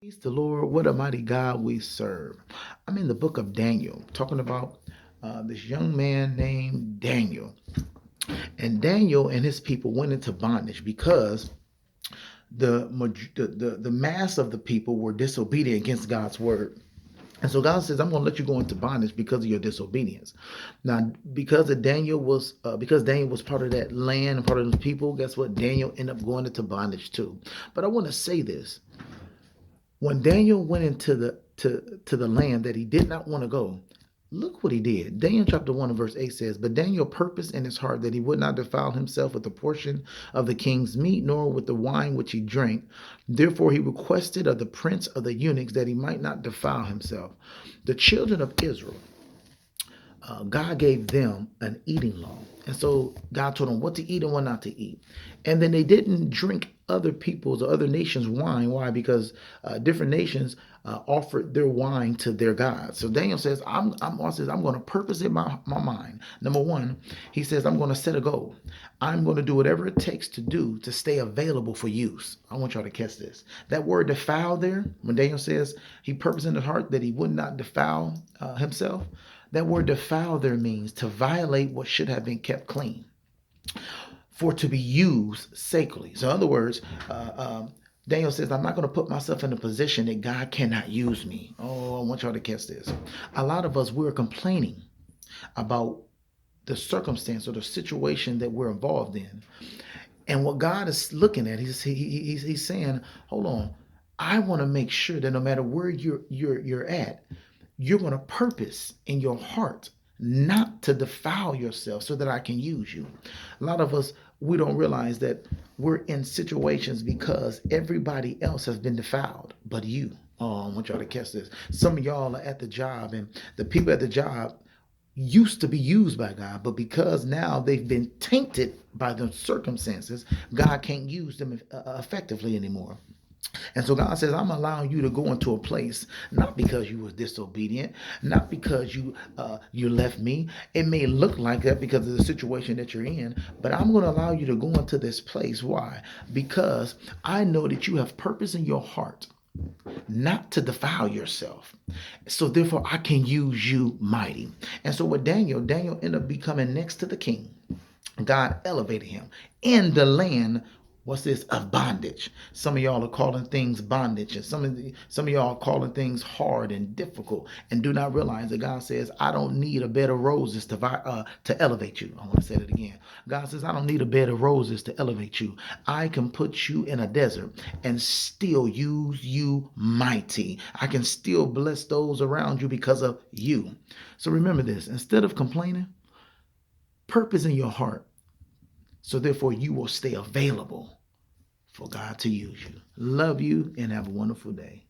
Praise the Lord. What a mighty God we serve. I'm in the book of Daniel, talking about this young man named Daniel. And Daniel and his people went into bondage because the mass of the people were disobedient against God's word. And so God says, I'm going to let you go into bondage because of your disobedience. Now, because Daniel was part of that land and part of those people, guess what? Daniel ended up going into bondage too. But I want to say this: when Daniel went into the land that he did not want to go, look what he did. Daniel chapter 1 and verse 8 says, But Daniel purposed in his heart that he would not defile himself with the portion of the king's meat, nor with the wine which he drank. Therefore he requested of the prince of the eunuchs that he might not defile himself. The children of Israel, God gave them an eating law. And so God told them what to eat and what not to eat. And then they didn't drink other people's or other nations' wine. Why? Because different nations offered their wine to their gods. So Daniel says, I'm going to purpose in my mind. Number one, he says, I'm going to set a goal. I'm going to do whatever it takes to do to stay available for use. I want y'all to catch this. That word defile there, when Daniel says he purposed in his heart that he would not defile himself, that word defile there means to violate what should have been kept clean, for to be used sacredly. So in other words, Daniel says, I'm not going to put myself in a position that God cannot use me. Oh, I want y'all to catch this. A lot of us, we're complaining about the circumstance or the situation that we're involved in. And what God is looking at, he's saying, hold on, I want to make sure that no matter where you're at, you're going to purpose in your heart not to defile yourself so that I can use you. A lot of us, we don't realize that we're in situations because everybody else has been defiled but you. Oh, I want y'all to catch this. Some of y'all are at the job, and the people at the job used to be used by God, but because now they've been tainted by the circumstances, God can't use them effectively anymore. And so God says, I'm allowing you to go into a place, not because you was disobedient, not because you left me. It may look like that because of the situation that you're in, but I'm going to allow you to go into this place. Why? Because I know that you have purpose in your heart not to defile yourself. So therefore I can use you mighty. And so with Daniel ended up becoming next to the king. God elevated him in the land. What's this? Of bondage. Some of y'all are calling things bondage, and some of y'all are calling things hard and difficult, and do not realize that God says, "I don't need a bed of roses to elevate you." I want to say that again. God says, "I don't need a bed of roses to elevate you. I can put you in a desert and still use you mighty. I can still bless those around you because of you." So remember this: instead of complaining, purpose in your heart. So therefore, you will stay available for God to use you. Love you and have a wonderful day.